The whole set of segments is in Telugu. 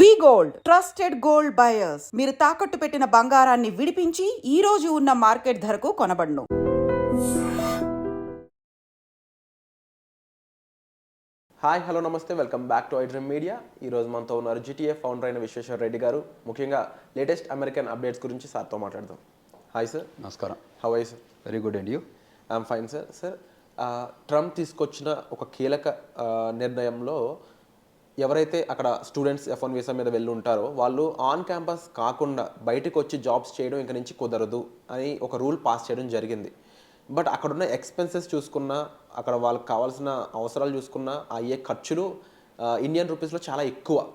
వి గోల్డ్ ట్రస్టెడ్ గోల్డ్ బయర్స్. మీరు తాకట్టు పెట్టిన బంగారాన్ని విడిపించి ఈ రోజు ఉన్న మార్కెట్ ధరకు కొనబడును. హాయ్ హలో నమస్తే, welcome back to iDream media. ఈరోజు మనతో ఉన్నారు జిటిఏ ఫౌండర్ అయిన విశ్వేశ్వర రెడ్డి గారు. ముఖ్యంగా లేటెస్ట్ అమెరికన్ అప్డేట్స్ గురించి సార్తో మాట్లాడదాం. Hi sir. నమస్కారం. How are you sir? Very good and you? I'm fine sir. Sir, Trump తీసుకొచ్చిన ఒక కీలక నిర్ణయంలో ఎవరైతే అక్కడ స్టూడెంట్స్ F1 వీసా మీద వెళ్ళి ఉంటారో వాళ్ళు ఆన్ క్యాంపస్ కాకుండా బయటకు వచ్చి జాబ్స్ చేయడం ఇంక నుంచి కుదరదు అని ఒక రూల్ పాస్ చేయడం జరిగింది. బట్ అక్కడున్న ఎక్స్పెన్సెస్ చూసుకున్నా, అక్కడ వాళ్ళకి కావాల్సిన అవసరాలు చూసుకున్నా అయ్యే ఖర్చులు ఇండియన్ రూపీస్లో చాలా ఎక్కువ.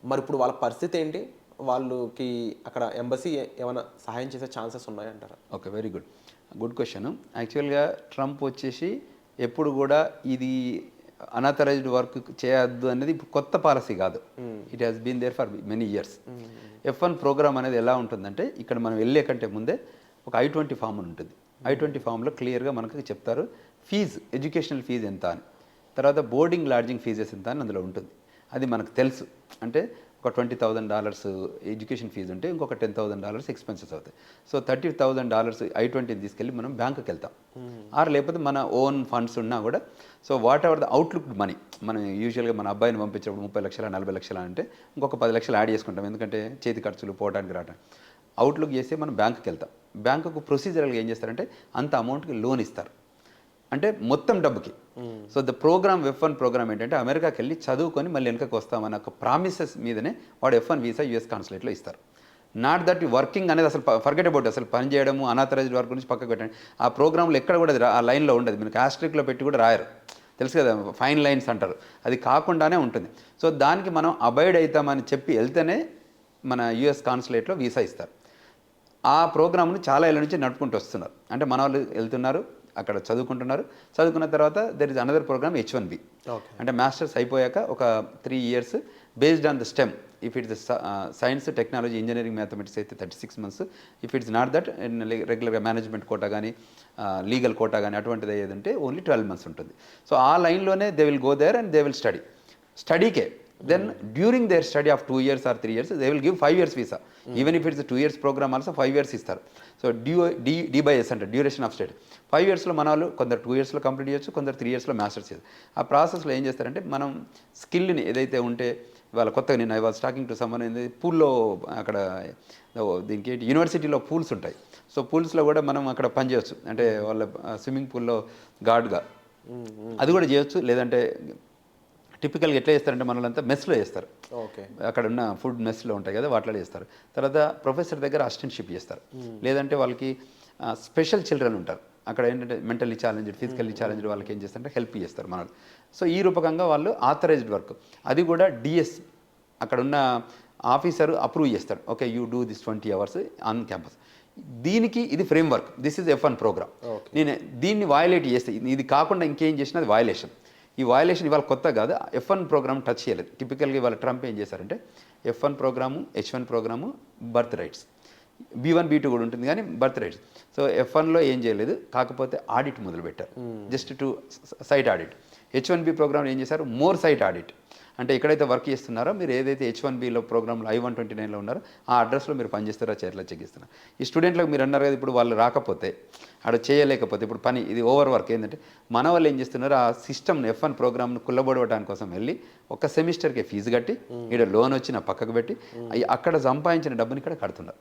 మరి ఇప్పుడు వాళ్ళ పరిస్థితి ఏంటి? వాళ్ళకి అక్కడ ఎంబసీ ఏమైనా సహాయం చేసే ఛాన్సెస్ ఉన్నాయంటారా? Okay, very good question. యాక్చువల్గా ట్రంప్ వచ్చేసి ఎప్పుడు కూడా ఇది అనాథరైజ్డ్ వర్క్ చేయొద్దు అనేది కొత్త పాలసీ కాదు. It has been there for many years. F1 program అనేది ఎలా ఉంటుందంటే, ఇక్కడ మనం వెళ్ళే కంటే ముందే ఒక I-20 ఫామ్ అని ఉంటుంది. I-20 ఫామ్లో క్లియర్గా మనకు చెప్తారు ఫీజు, ఎడ్యుకేషనల్ ఫీజు ఎంత అని, తర్వాత బోర్డింగ్ లాడ్జింగ్ ఫీజెస్ ఎంత అని అందులో ఉంటుంది. అది మనకు తెలుసు. అంటే ఒక $20,000 ఎడ్యుకేషన్ ఫీజు ఉంటే ఇంకొక $10,000 ఎక్స్పెన్సెస్ అవుతాయి. సో $30,000 I-20 తీసుకెళ్ళి మనం బ్యాంకుకి వెళ్తాం. ఆర్ లేకపోతే మన ఓన్ ఫండ్స్ ఉన్నా కూడా, so what ever the outlook money, మనం యూజువల్గా మన అబ్బాయిని పంపించినప్పుడు 30 లక్షలు 40 లక్షలు అంటే ఇంకొక 10 లక్షలు యాడ్ చేసుకుంటాం. ఎందుకంటే చేతి ఖర్చులు పోవడానికి రావడానికి. అవుట్లుక్ చేసి మనం బ్యాంకుకి వెళ్తాం. బ్యాంకుకు ప్రొసీజరల్గా ఏం చేస్తారంటే అంత అమౌంట్కి లోన్ ఇస్తారు, అంటే మొత్తం డబ్బుకి. So the programme F1 programme ఏంటంటే అమెరికాకి వెళ్ళి చదువుకొని మళ్ళీ వెనకకి వస్తామన్న ఒక ప్రామిసెస్ మీదనే వాడు F1 వీసా US కాన్సులేట్లో ఇస్తారు. నాట్ దట్ వర్కింగ్ అనేది అసలు ఫర్గెట్ అబౌట్, అసలు పని చేయడము అనాథరైజ్డ్ వర్క్ గురించి పక్కకు పెట్టండి. ఆ ప్రోగ్రాంలో ఎక్కడ కూడా ఆ లైన్లో ఉండదు. మీకు ఆస్ట్రిక్లో పెట్టి కూడా రాయరు, తెలుసు కదా, ఫైన్ లైన్స్ అంటారు. అది కాకుండానే ఉంటుంది. సో దానికి మనం అబైడ్ అవుతామని చెప్పి వెళ్తేనే మన US కాన్సులేట్లో వీసా ఇస్తారు. ఆ ప్రోగ్రామ్ను చాలా ఏళ్ళ నుంచి నడుపుకుంటూ వస్తున్నారు. అంటే మన వాళ్ళు వెళ్తున్నారు, అక్కడ చదువుకుంటున్నారు. చదువుకున్న తర్వాత there is another programme H1B. అంటే మాస్టర్స్ అయిపోయాక ఒక 3 years based on the stem. If it's science, technology, engineering, mathematics అయితే 36 months. If it's not that, రెగ్యులర్గా మేనేజ్మెంట్ కోటా కానీ లీగల్ కోటా కానీ అటువంటిది అయ్యేది ఉంటే ఓన్లీ 12 months ఉంటుంది. సో ఆ లైన్లోనే they will go there and they will స్టడీకే. Then during their study of 2 years or 3 years, they will give 5 years visa. Even if it's a 2 years program also 5 years ఇస్తారు. సో D/S అంటే డ్యూరేషన్ ఆఫ్ స్టడీ. 5 yearsలో మన వాళ్ళు కొందరు 2 yearsలో కంప్లీట్ చేయొచ్చు, కొందరు 3 yearsలో మాస్టర్స్ చేయొచ్చు. ఆ ప్రాసెస్లో ఏం చేస్తారంటే మనం స్కిల్ని ఏదైతే ఉంటే వాళ్ళ కొత్తగా, నేను I was talking to someone, పూల్లో అక్కడ దీనికి యూనివర్సిటీలో పూల్స్ ఉంటాయి. సో పూల్స్లో కూడా మనం అక్కడ పనిచేయచ్చు. అంటే వాళ్ళ స్విమ్మింగ్ పూల్లో గార్డ్గా అది కూడా చేయొచ్చు. లేదంటే టిపికల్గా ఎట్లా చేస్తారంటే మనలంతా మెస్లో చేస్తారు. ఓకే, అక్కడ ఉన్న ఫుడ్ మెస్లో ఉంటాయి కదా, వాటిలో చేస్తారు. తర్వాత ప్రొఫెసర్ దగ్గర అసిస్టెంట్షిప్ చేస్తారు. లేదంటే వాళ్ళకి స్పెషల్ చిల్డ్రన్ ఉంటారు. అక్కడ ఏంటంటే మెంటల్లీ ఛాలెంజ్డ్, ఫిజికల్లీ ఛాలెంజ్డ్ వాళ్ళకి ఏం చేస్తారంటే హెల్ప్ చేస్తారు మన వాళ్ళు. సో ఈ రూపకంగా వాళ్ళు ఆథరైజ్డ్ వర్క్, అది కూడా DS అక్కడ ఉన్న ఆఫీసర్ అప్రూవ్ చేస్తాడు. Okay, you do this 20 hours on campus. దీనికి ఇది framework. This is F1 programme. నేను దీన్ని వయలేట్ చేస్తే, ఇది కాకుండా ఇంకేం చేసినా అది వయలేషన్. ఈ వయలేషన్ ఇవాళ కొత్త కాదు. F1 ప్రోగ్రామ్ టచ్ చేయలేదు. టిపికల్గా ఇవాళ ట్రంప్ ఏం చేశారంటే F1 programme, H1 programme, birth rights, B1 B2 కూడా ఉంటుంది కానీ బర్త్ రైట్స్. సో F1లో ఏం చేయలేదు, కాకపోతే ఆడిట్ మొదలుపెట్టారు, just to site audit. H1B program ఏం చేశారు, మోర్ సైట్ ఆడిట్. అంటే ఎక్కడైతే వర్క్ చేస్తున్నారో మీరు, ఏదైతే H1Bలో ప్రోగ్రాంలో I-129లో ఉన్నారో ఆ అడ్రస్లో మీరు పనిచేస్తారో చేతిలో చెక్కిస్తున్నారు. ఈ స్టూడెంట్లకు మీరు అన్నారు కదా, ఇప్పుడు వాళ్ళు రాకపోతే, అక్కడ చేయలేకపోతే, ఇప్పుడు పని ఇది ఓవర్ వర్క్ ఏంటంటే మన వాళ్ళు ఏం చేస్తున్నారు, ఆ సిస్టమ్ని F1 ప్రోగ్రామ్ను కుల్లబడవడానికి కోసం వెళ్ళి ఒక సెమిస్టర్కి ఫీజు కట్టి ఇక్కడ లోన్ వచ్చి నా పక్కకు పెట్టి అక్కడ సంపాదించిన డబ్బుని ఇక్కడ కడుతున్నారు.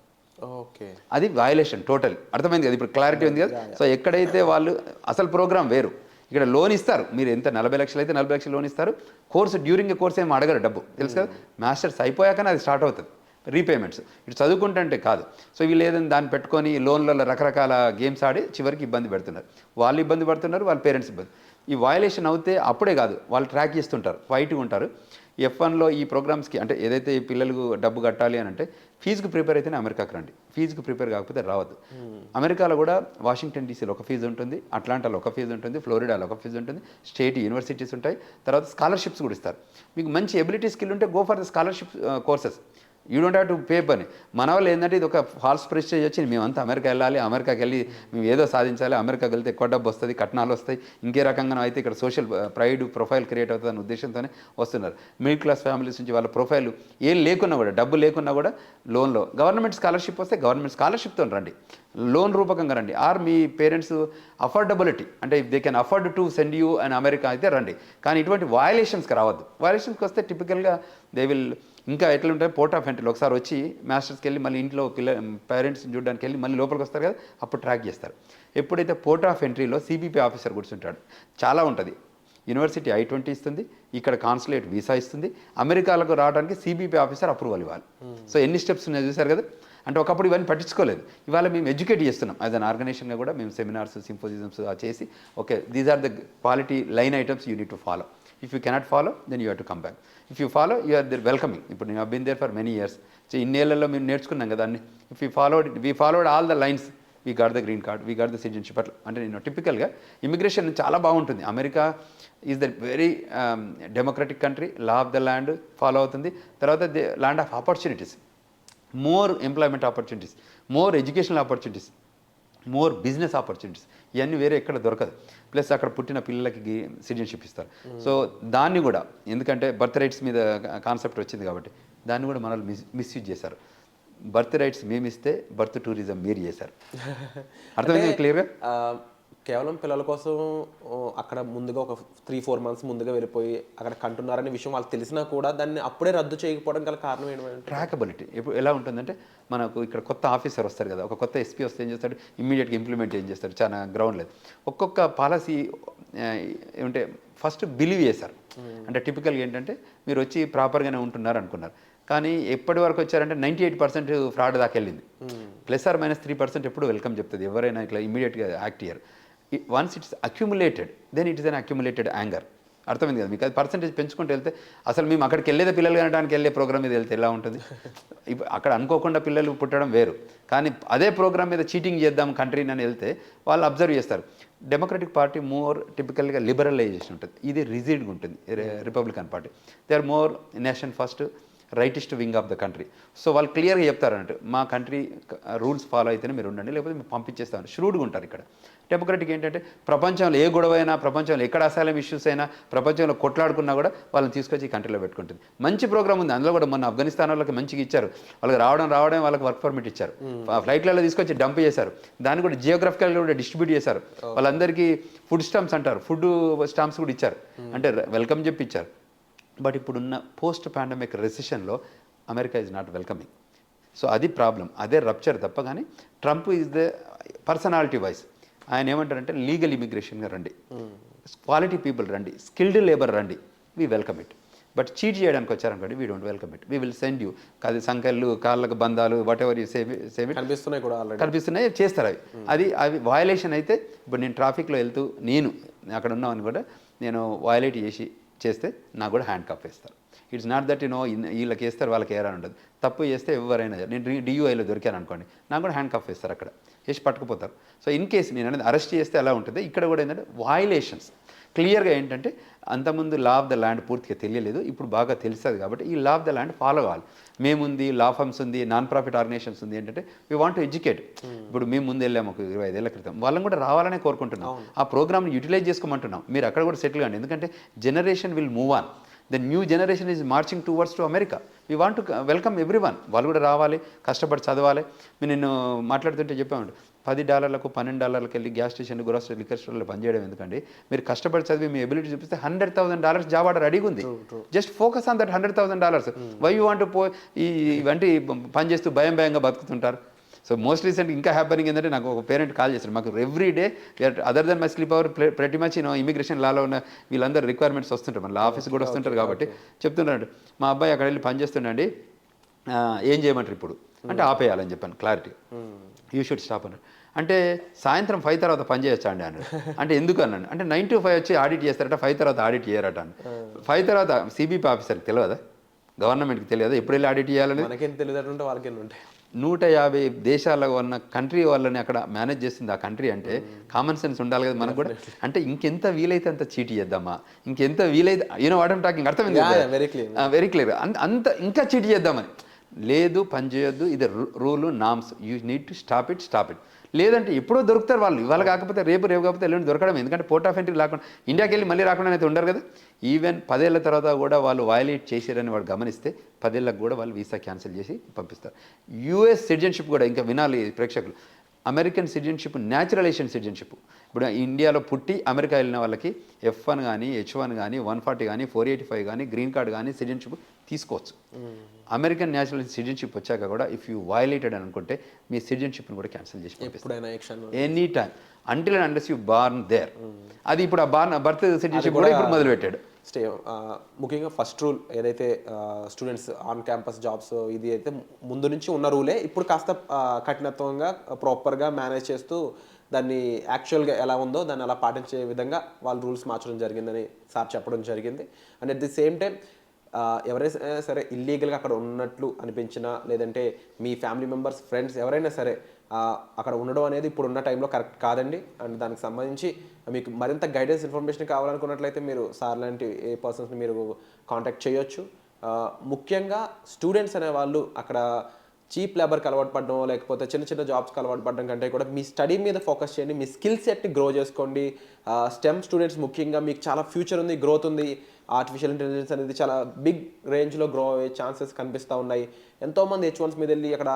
ఓకే, అది వయలేషన్ టోటల్. అర్థమైంది కదా, ఇప్పుడు క్లారిటీ ఉంది కదా. సో ఎక్కడైతే వాళ్ళు అసలు ప్రోగ్రామ్ వేరు, ఇక్కడ లోన్ ఇస్తారు. మీరు ఎంత 40 లక్షలు అయితే 40 లక్షలు లోన్ ఇస్తారు. కోర్సు డ్యూరింగ్ ఏ కోర్స్ ఏమి అడగరు డబ్బు, తెలుసు కదా. మాస్టర్స్ అయిపోయాకనే అది స్టార్ట్ అవుతుంది రీపేమెంట్స్. ఇటు చదువుకుంటుంటే కాదు. సో వీళ్ళు ఏదైనా దాన్ని పెట్టుకొని లోన్లలో రకరకాల గేమ్స్ ఆడి చివరికి ఇబ్బంది పెడుతున్నారు. వాళ్ళు ఇబ్బంది పడుతున్నారు, వాళ్ళ పేరెంట్స్ ఇబ్బంది. ఈ వయలేషన్ అవుతే అప్పుడే కాదు, వాళ్ళు ట్రాక్ చేస్తుంటారు, ఫైట్గా ఉంటారు. F1లో ఈ ప్రోగ్రామ్స్కి, అంటే ఏదైతే ఈ పిల్లలకు డబ్బు కట్టాలి అని అంటే ఫీజుకి ప్రిపేర్ అయితేనే అమెరికాకి రండి. ఫీజుకి ప్రిపేర్ కాకపోతే రావద్దు. అమెరికాలో కూడా వాషింగ్టన్ DCలో ఒక ఫీజు ఉంటుంది, అట్లాంటాలో ఒక ఫీజు ఉంటుంది, ఫ్లోరిడాలో ఒక ఫీజు ఉంటుంది, స్టేట్ యూనివర్సిటీస్ ఉంటాయి. తర్వాత స్కాలర్షిప్స్ కూడా ఇస్తారు. మీకు మంచి ఎబిలిటీ స్కిల్ ఉంటే go for the scholarship courses. You don't have to pay పని. మన వాళ్ళు ఏంటంటే ఇది ఒక ఫాల్స్ ప్రెస్టేజ్ వచ్చి మేమంతా అమెరికా వెళ్ళాలి, అమెరికాకి వెళ్ళి మేము ఏదో సాధించాలి, అమెరికాకి వెళ్తే ఎక్కువ డబ్బు వస్తుంది, కట్నాలు వస్తాయి, ఇంకే రకంగా అయితే ఇక్కడ సోషల్ ప్రైడ్ ప్రొఫైల్ క్రియేట్ అవుతుంది అనే ఉద్దేశంతోనే వస్తున్నారు. మిడిల్ క్లాస్ ఫ్యామిలీస్ నుంచి వాళ్ళ ప్రొఫైల్ ఏం లేకున్నా కూడా, డబ్బు లేకున్నా కూడా లోన్లో గవర్నమెంట్ స్కాలర్షిప్ వస్తే గవర్నమెంట్ స్కాలర్షిప్తో రండి, లోన్ రూపకంగా రండి. ఆర్ మీ పేరెంట్స్ అఫోర్డబిలిటీ అంటే if they can afford to send you and America అయితే రండి. కానీ ఇటువంటి వయలేషన్స్కి రావద్దు. వయలేషన్స్కి వస్తే టిపికల్గా దే విల్ ఇంకా ఎట్లా ఉంటాయి, పోర్ట్ ఆఫ్ ఎంట్రీలో ఒకసారి వచ్చి మాస్టర్స్కి వెళ్ళి మళ్ళీ ఇంట్లో పేరెంట్స్ చూడడానికి వెళ్ళి మళ్ళీ లోపలికి వస్తారు కదా, అప్పుడు ట్రాక్ చేస్తారు. ఎప్పుడైతే పోర్ట్ ఆఫ్ ఎంట్రీలో సిబిపి ఆఫీసర్ కూర్చుంటాడు, చాలా ఉంటుంది. యూనివర్సిటీ I-20 ఇస్తుంది, ఇక్కడ కాన్సులేట్ వీసా ఇస్తుంది, అమెరికాలకు రావడానికి సిబిపి ఆఫీసర్ అప్రూవల్ ఇవ్వాలి. సో ఎన్ని స్టెప్స్ ఉన్నాయో చూసారు కదా. అంటే ఒకప్పుడు ఇవన్నీ పట్టించుకోలేదు. ఇవాళ మేము ఎడ్యుకేట్ చేస్తున్నాం యాజ్ అన్ ఆర్గనైజేషన్గా కూడా. మేము సెమినార్స్, సింపోజిజమ్స్ చేసి okay these are the quality line items you need to follow. If you cannot follow then you have to come back. If you follow you are there welcoming. ఇప్పుడు నేను been there for many years. So ఇన్నేళ్లలో మేము నేర్చుకున్నాం కదా అన్ని. If you followed all the lines, we got the green card, we got the citizenship. అట్లా అంటే నేను టిపికల్గా ఇమిగ్రేషన్ చాలా బాగుంటుంది. America is the very democratic country, law of the land follow అవుతుంది. తర్వాత the land of opportunities, more employment opportunities, more educational opportunities, more business opportunities. ఇవన్నీ వేరే ఎక్కడ దొరకదు. ప్లస్ అక్కడ పుట్టిన పిల్లలకి సిటిజన్షిప్ ఇస్తారు. సో దాన్ని కూడా ఎందుకంటే బర్త్ రైట్స్ మీద కాన్సెప్ట్ వచ్చింది కాబట్టి దాన్ని కూడా మనల్ని మిస్యూజ్ చేశారు. బర్త్ రైట్స్ మేము ఇస్తే బర్త్ టూరిజం మీరు చేశారు. అర్థమైంది క్లియర్గా? కేవలం పిల్లల కోసం అక్కడ ముందుగా ఒక 3-4 months ముందుగా వెళ్ళిపోయి అక్కడ కంటున్నారనే విషయం వాళ్ళకి తెలిసినా కూడా దాన్ని అప్పుడే రద్దు చేయకపోవడం గల కారణం ఏంటంటే ట్రాకబిలిటీ. ఇప్పుడు ఎలా ఉంటుందంటే మనకు ఇక్కడ కొత్త ఆఫీసర్ వస్తారు కదా, ఒక కొత్త ఎస్పీ వస్తే ఏం చేస్తాడు, ఇమ్మీడియట్గా ఇంప్లిమెంట్ ఏం చేస్తాడు, చాలా గ్రౌండ్ లేదు. ఒక్కొక్క పాలసీ ఏమంటే ఫస్ట్ బిలీవ్ చేశారు. అంటే టిపికల్గా ఏంటంటే మీరు వచ్చి ప్రాపర్గానే ఉంటున్నారు అనుకున్నారు, కానీ ఎప్పటి వరకు వచ్చారంటే 98% ఫ్రాడ్ దాకా వెళ్ళింది. +or-3% ఎప్పుడు వెల్కమ్ చెప్తుంది ఎవరైనా ఇట్లా ఇమ్మీడియట్గా act year. Once it's accumulated then it is an accumulated anger. అర్థమైంది కదా మీకు? అది పర్సెంటేజ్ పెంచుకుంటూ వెళ్తే అసలు మేము అక్కడికి వెళ్ళేదే పిల్లలు కనడానికి వెళ్ళే ప్రోగ్రామ్ మీద వెళ్తే ఎలా ఉంటుంది? ఇప్పుడు అక్కడ అనుకోకుండా పిల్లలు పుట్టడం వేరు, కానీ అదే ప్రోగ్రామ్ మీద చీటింగ్ చేద్దాం కంట్రీని అని వెళ్తే వాళ్ళు అబ్జర్వ్ చేస్తారు. డెమోక్రటిక్ పార్టీ మోర్ టిపికల్గా లిబరలైజేషన్ ఉంటుంది, ఇది రిజిడ్గా ఉంటుంది. Republican Party they are more nation first, rightist wing of the country. So వాళ్ళు క్లియర్గా చెప్తారంటే మా కంట్రీ రూల్స్ ఫాలో అయితేనే మీరు ఉండండి, లేకపోతే మేము పంపించేస్తామని ష్రూడ్గా ఉంటారు ఇక్కడ. డెమోక్రటిక్ ఏంటంటే ప్రపంచంలో ఏ గొడవ అయినా, ప్రపంచంలో ఎక్కడ అసైలం ఇష్యూస్ అయినా, ప్రపంచంలో కొట్లాడుకున్నా కూడా వాళ్ళని తీసుకొచ్చి ఈ కంట్రీలో పెట్టుకుంటుంది. మంచి ప్రోగ్రామ్ ఉంది అందులో కూడా. మొన్న ఆఫ్ఘనిస్తాన్ వాళ్ళకి మంచిగా ఇచ్చారు, వాళ్ళకి రావడం వాళ్ళకి వర్క్ పర్మిట్ ఇచ్చారు, ఫ్లైట్లలో తీసుకొచ్చి డంప్ చేశారు, దాన్ని కూడా జియోగ్రఫికల్గా కూడా డిస్ట్రిబ్యూట్ చేశారు. వాళ్ళందరికీ ఫుడ్ స్టాంప్స్ అంటారు, ఫుడ్ స్టాంప్స్ కూడా ఇచ్చారు, అంటే వెల్కమ్ చెప్పి ఇచ్చారు. బట్ ఇప్పుడున్న పోస్ట్ పాండమిక్ రెసిషన్లో America is not welcoming. So అది ప్రాబ్లం, అదే రప్చర్ తప్ప. కానీ Trump is the personality wise ఆయన ఏమంటారంటే లీగల్ ఇమిగ్రేషన్గా రండి, క్వాలిటీ పీపుల్ రండి, స్కిల్డ్ లేబర్ రండి, we welcome it. But cheat చేయడానికి వచ్చారనుకోండి, we don't welcome it, we will send you. అది సంఖ్యలు, కాళ్ళకు బంధాలు, వాట్ ఎవర్ యూ సేవ్ కనిపిస్తున్నాయి కూడా, కనిపిస్తున్నాయి చేస్తారు. అవి వయలేషన్ అయితే ఇప్పుడు నేను ట్రాఫిక్లో వెళ్తూ నేను అక్కడ ఉన్నామని కూడా నేను వయలేట్ చేస్తే నాకు కూడా హ్యాండ్ కప్ వేస్తారు. ఇట్స్ నాట్ దట్ వీళ్ళకి వేస్తారు వాళ్ళకి ఏరా ఉండదు. తప్పు చేస్తే ఎవరైనా, నేను DUIలో దొరికాను అనుకోండి, నాకు కూడా హ్యాండ్ కప్ వేస్తారు, అక్కడ వేసి పట్టుకుపోతారు. సో ఇన్ కేసు నేను అనేది అరెస్ట్ చేస్తే ఎలా ఉంటుంది, ఇక్కడ కూడా ఏంటంటే వయలేషన్స్ క్లియర్గా ఏంటంటే అంతకుముందు లా ఆఫ్ ద ల్యాండ్ పూర్తిగా తెలియలేదు, ఇప్పుడు బాగా తెలుస్తుంది. కాబట్టి ఈ law of the land follow కావాలి. మేముంది, లా ఫర్మ్స్ ఉంది, నాన్ ప్రాఫిట్ ఆర్గనైజేషన్స్ ఉంది. ఏంటంటే వీ వాంట్ టు ఎడ్యుకేట్. ఇప్పుడు మేము ముందు వెళ్ళాము ఒక 25 ఏళ్ల క్రితం, వాళ్ళని కూడా రావాలనే కోరుకుంటున్నాం. ఆ ప్రోగ్రామ్ని యూటిలైజ్ చేసుకోమంటున్నాం. మీరు అక్కడ కూడా సెటిల్ కండి, ఎందుకంటే generation will move on. The new generation is marching towards to America. We want to welcome everyone. వాళ్ళు కూడా రావాలి, కష్టపడి చదవాలి. నేను మాట్లాడుతుంటే చెప్పామండి, $10 $12 వెళ్ళి గ్యాస్ స్టేషన్, గ్రోసరీ, లిక్కర్ స్టోర్లో పనిచేయడం ఎందుకండి? మీరు కష్టపడి చదివి మీ ఎబిలిటీ చూపిస్తే $100,000 జాబ్ ఆర్డర్ రెడీగా ఉంది. Just focus on that $100,000. Why you want ఇవంటి పని చేస్తూ భయంగా బతుకుతుంటారు. సో మోస్ట్ రీసెంట్ ఇంకా హ్యాపెనింగ్ ఏంటంటే నాకు ఒక పేరెంట్ కాల్ చేశారు, మాకు every day other than my sleep hour ప్రతి మచ్ ఇమిగ్రేషన్ లాలో ఉన్న వీళ్ళందరూ రిక్వైర్మెంట్స్ వస్తుంటారు, మళ్ళీ ఆఫీస్ కూడా వస్తుంటారు. కాబట్టి చెప్తున్నాడు, మా అబ్బాయి అక్కడ వెళ్ళి పని చేస్తుండండి, ఏం చేయమంటారు ఇప్పుడు అంటే ఆపేయాలని చెప్పాను క్లారిటీ. యూ షుడ్ స్టాప్ అన్నాడు. అంటే సాయంత్రం 5 తర్వాత పని చేయొచ్చా అండి అన్నాడు. అంటే ఎందుకు అన్నాడు అంటే 9 to 5 వచ్చి ఆడిట్ చేస్తారట, 5 తర్వాత ఆడిట్ చేయరట అని. 5 తర్వాత CBP ఆఫీసర్కి తెలియదా, గవర్నమెంట్కి తెలియదా ఎప్పుడు వెళ్ళి ఆడిట్ చేయాలని? మనకేం తెలియదు, వాళ్ళకేం ఉంటాయి. 150 దేశాల్లో ఉన్న కంట్రీ వాళ్ళని అక్కడ మేనేజ్ చేస్తుంది ఆ కంట్రీ అంటే కామన్ సెన్స్ ఉండాలి కదా మనకు కూడా. అంటే ఇంకెంత వీలైతే అంత చీటీ చేద్దామా, ఇంకెంత వీలైతే వాట్ ఐమ్ టాకింగ్, అర్థమైంది? Very clear. అంత ఇంకా చీటీ చేద్దామని. లేదు పని చేయొద్దు, ఇది rule norms, you need to stop it. లేదంటే ఎప్పుడో దొరుకుతారు వాళ్ళు, ఇవాళ కాకపోతే రేపు కాకపోతే ఎల్లుండి దొరకడం. ఎందుకంటే పోర్ట్ ఆఫ్ ఎంట్రీ రాకుండా ఇండియాకి వెళ్ళి మళ్ళీ రాకుండా అయితే ఉండరు కదా. ఈవెన్ 10 ఏళ్ల తర్వాత కూడా వాళ్ళు వయలేట్ చేశారని వాడు గమనిస్తే 10 ఏళ్ళకు కూడా వాళ్ళు వీసా క్యాన్సిల్ చేసి పంపిస్తారు. యూఎస్ సిటిజన్షిప్ కూడా ఇంకా వినాలి ప్రేక్షకులు, అమెరికన్ సిటిజన్షిప్ న్యాచురలైజేషన్ సిటిజన్షిప్. ఇప్పుడు ఇండియాలో పుట్టి అమెరికా వెళ్ళిన వాళ్ళకి F1 కానీ H1 కానీ 140 కానీ 485 కానీ గ్రీన్ కార్డ్ కానీ సిటిజన్షిప్ తీసుకోవచ్చు. అమెరికన్ న్యాచురల్ సిటిజన్షిప్ వచ్చాక కూడా ఇఫ్ యూ వయలేటెడ్ అని అనుకుంటే మీ సిటిజన్షిప్ని కూడా క్యాన్సిల్ చేసి any time until and unless you born there. అది ఇప్పుడు ఆ బర్త్ సిటిజన్షిప్ కూడా ఇప్పుడు మొదలుపెట్టాడు. స్టే ముఖ్యంగా ఫస్ట్ రూల్ ఏదైతే స్టూడెంట్స్ ఆన్ క్యాంపస్ జాబ్స్ ఇది అయితే ముందు నుంచి ఉన్న రూలే, ఇప్పుడు కాస్త కఠినత్వంగా ప్రాపర్గా మేనేజ్ చేస్తూ దాన్ని యాక్చువల్గా ఎలా ఉందో దాన్ని అలా పాటించే విధంగా వాళ్ళు రూల్స్ మార్చడం జరిగిందని సార్ చెప్పడం జరిగింది. And at the same time ఎవరైనా సరే ఇల్లీగల్గా అక్కడ ఉన్నట్లు అనిపించినా, లేదంటే మీ ఫ్యామిలీ మెంబర్స్ ఫ్రెండ్స్ ఎవరైనా సరే అక్కడ ఉండడం అనేది ఇప్పుడు ఉన్న టైంలో కరెక్ట్ కాదండి. అండ్ దానికి సంబంధించి మీకు మరింత గైడెన్స్ ఇన్ఫర్మేషన్ కావాలనుకున్నట్లయితే మీరు సార్ లాంటి ఏ పర్సన్స్ని మీరు కాంటాక్ట్ చేయొచ్చు. ముఖ్యంగా స్టూడెంట్స్ అనే వాళ్ళు అక్కడ చీప్ లేబర్కి అలవాటు పడడం, లేకపోతే చిన్న చిన్న జాబ్స్కి అలవాటు పడడం కంటే కూడా మీ స్టడీ మీద ఫోకస్ చేయండి, మీ స్కిల్ సెట్ని గ్రో చేసుకోండి. స్టెమ్ స్టూడెంట్స్ ముఖ్యంగా మీకు చాలా ఫ్యూచర్ ఉంది, గ్రోత్ ఉంది. ఆర్టిఫిషియల్ ఇంటెలిజెన్స్ అనేది చాలా బిగ్ రేంజ్లో గ్రో అయ్యే ఛాన్సెస్ కనిపిస్తూ ఉన్నాయి. ఎంతోమంది H1s మీద వెళ్ళి అక్కడ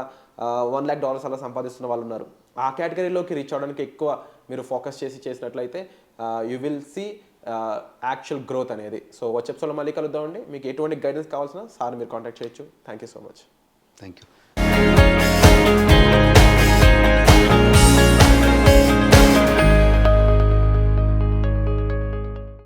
$1 lakh అలా సంపాదిస్తున్న వాళ్ళు ఉన్నారు. ఆ కేటగిరీలోకి రీచ్ అవ్వడానికి ఎక్కువ మీరు ఫోకస్ చేసినట్లయితే you will see actual growth అనేది. సో వచ్చే ఎపిసోడ్లో మళ్ళీ కలుద్దామండి. మీకు ఎటువంటి గైడెన్స్ కావాల్సిన సార్ మీరు కాంటాక్ట్ చేయొచ్చు. Thank you so much. Thank you.